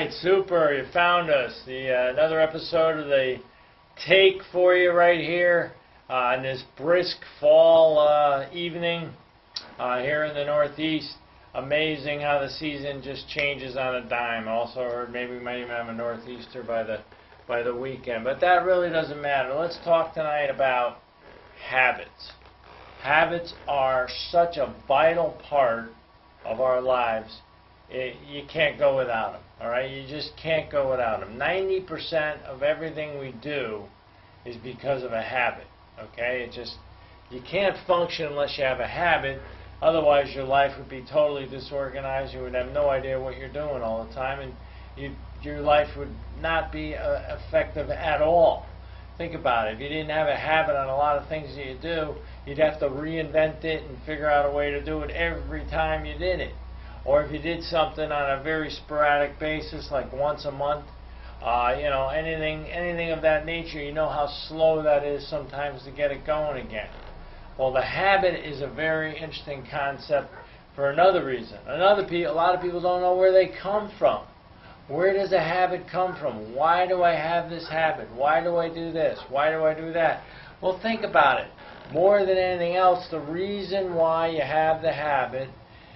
right, super. You found us. Another episode of the Take for you right here on this brisk fall evening here in the Northeast. Amazing how the season just changes on a dime. Also heard maybe we might even have a northeaster by the weekend, but that really doesn't matter. Let's talk tonight about habits. Habits are such a vital part of our lives. You can't go without them, all right? You just can't go without them. 90% of everything we do is because of a habit, okay? You can't function unless you have a habit. Otherwise, your life would be totally disorganized. You would have no idea what you're doing all the time, and your life would not be effective at all. Think about it. If you didn't have a habit on a lot of things that you do, you'd have to reinvent it and figure out a way to do it every time you did it. Or if you did something on a very sporadic basis, like once a month, anything of that nature, you know how slow that is sometimes to get it going again. Well, the habit is a very interesting concept for another reason. A lot of people don't know where they come from. Where does a habit come from? Why do I have this habit? Why do I do this? Why do I do that? Well, think about it. More than anything else, the reason why you have the habit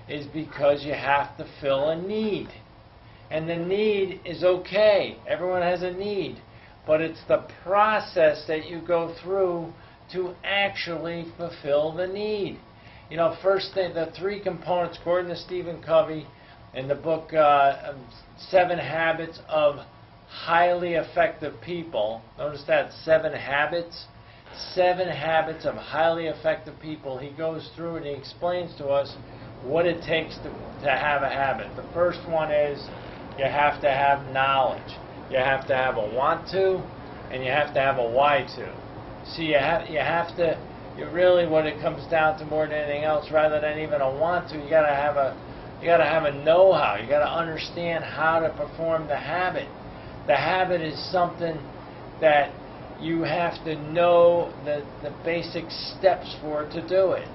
is because you have to fill a need. And the need is okay. Everyone has a need. But it's the process that you go through to actually fulfill the need. You know, first thing, the three components, according to Stephen Covey, in the book 7 Habits of Highly Effective People. Notice that, 7 habits. 7 habits of highly effective people. He goes through and he explains to us what it takes to have a habit. The first one is you have to have knowledge. You have to have a want to, and you have to have a why to. See, you really, what it comes down to more than anything else, rather than even a want to, you got to have a know-how. You got to understand how to perform the habit. The habit is something that you have to know the basic steps for to do it.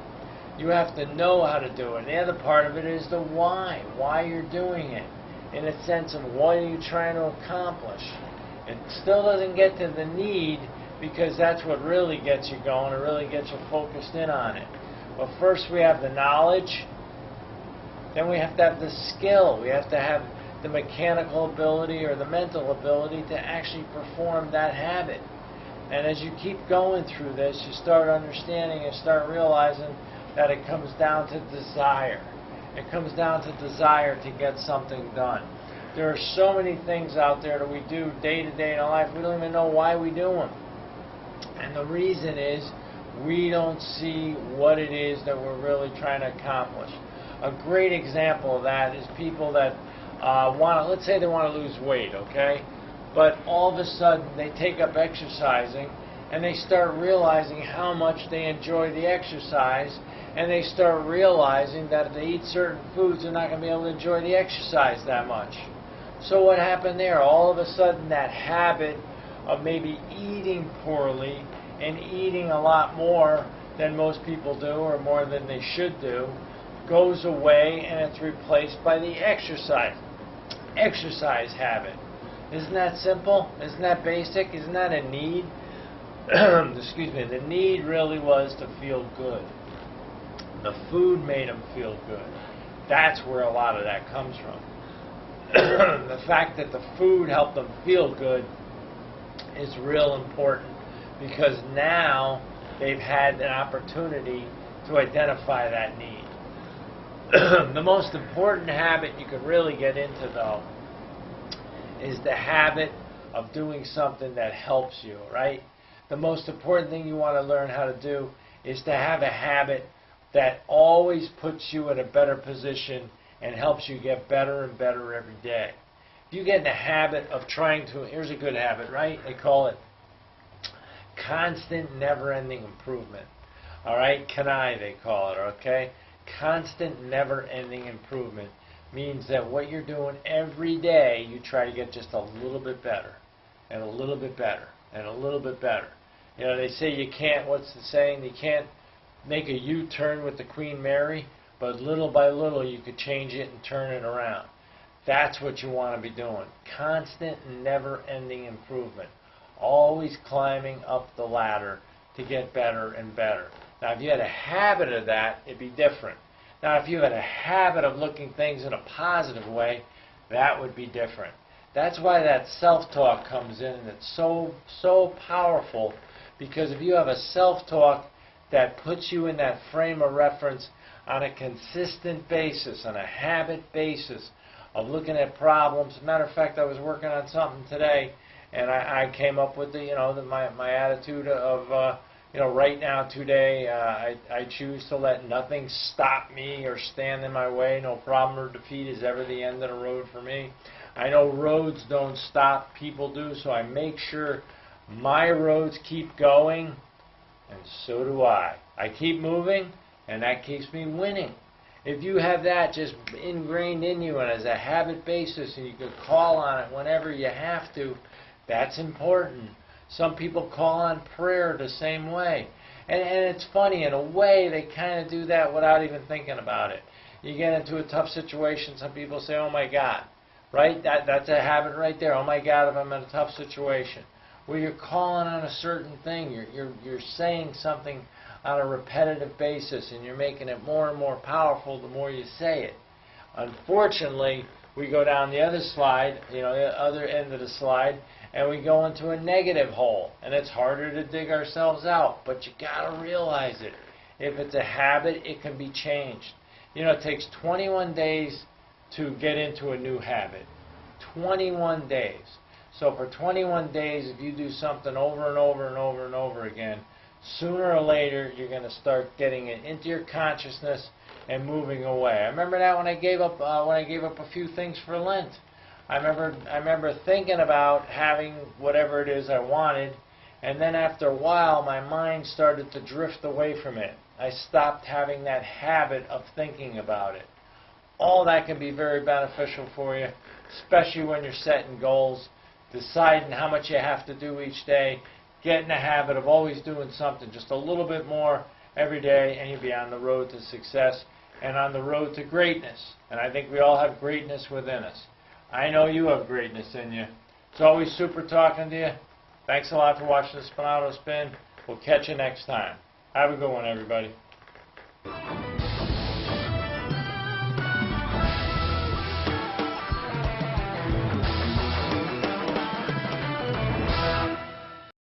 You have to know how to do it. The other part of it is the why you're doing it, in a sense of what are you trying to accomplish. It still doesn't get to the need, because that's what really gets you going. It really gets you focused in on it. But first we have the knowledge. Then we have to have the skill. We have to have the mechanical ability or the mental ability to actually perform that habit. And as you keep going through this, you start understanding and start realizing that it comes down to desire. It comes down to desire to get something done. There are so many things out there that we do day to day in our life, we don't even know why we do them. And the reason is we don't see what it is that we're really trying to accomplish. A great example of that is people that let's say they want to lose weight, okay? But all of a sudden they take up exercising and they start realizing how much they enjoy the exercise, and they start realizing that if they eat certain foods, they're not going to be able to enjoy the exercise that much. So what happened there? All of a sudden that habit of maybe eating poorly and eating a lot more than most people do, or more than they should do, goes away, and it's replaced by the exercise habit. Isn't that simple? Isn't that basic? Isn't that a need? Excuse me. The need really was to feel good. The food made them feel good. That's where a lot of that comes from. The fact that the food helped them feel good is real important, because now they've had an opportunity to identify that need. The most important habit you could really get into, though, is the habit of doing something that helps you, right? The most important thing you want to learn how to do is to have a habit that always puts you in a better position and helps you get better and better every day. If you get in the habit of here's a good habit, right? They call it constant, never-ending improvement. All right? Kanai, they call it, okay? Constant, never-ending improvement means that what you're doing every day, you try to get just a little bit better, and a little bit better, and a little bit better. You know, they say you can't, what's the saying? You can't make a U-turn with the Queen Mary, but little by little you could change it and turn it around. That's what you want to be doing. Constant and never-ending improvement. Always climbing up the ladder to get better and better. Now, if you had a habit of that, it'd be different. Now, if you had a habit of looking things in a positive way, that would be different. That's why that self-talk comes in, and it's so powerful, because if you have a self-talk that puts you in that frame of reference on a consistent basis, on a habit basis of looking at problems. As a matter of fact, I was working on something today, and I came up with my attitude of right now, today, I choose to let nothing stop me or stand in my way. No problem or defeat is ever the end of the road for me. I know roads don't stop, people do, so I make sure my roads keep going, and so do I. I keep moving, and that keeps me winning. If you have that just ingrained in you and as a habit basis, and you can call on it whenever you have to, that's important. Some people call on prayer the same way. And it's funny, in a way, they kind of do that without even thinking about it. You get into a tough situation, some people say, oh my God, right? That's a habit right there. Oh my God, if I'm in a tough situation. Well, you're calling on a certain thing. You're saying something on a repetitive basis, and you're making it more and more powerful the more you say it. Unfortunately, we go down the other slide, the other end of the slide, and we go into a negative hole, and it's harder to dig ourselves out. But you got to realize it. If it's a habit, it can be changed. It takes 21 days to get into a new habit. 21 days. So for 21 days, if you do something over and over and over and over again, sooner or later, you're going to start getting it into your consciousness and moving away. I remember that when I gave up a few things for Lent. I remember thinking about having whatever it is I wanted, and then after a while, my mind started to drift away from it. I stopped having that habit of thinking about it. All that can be very beneficial for you, especially when you're setting goals, deciding how much you have to do each day. Get in the habit of always doing something, just a little bit more every day, and you'll be on the road to success and on the road to greatness. And I think we all have greatness within us. I know you have greatness in you. It's always super talking to you. Thanks a lot for watching the Spinato Spin. We'll catch you next time. Have a good one, everybody.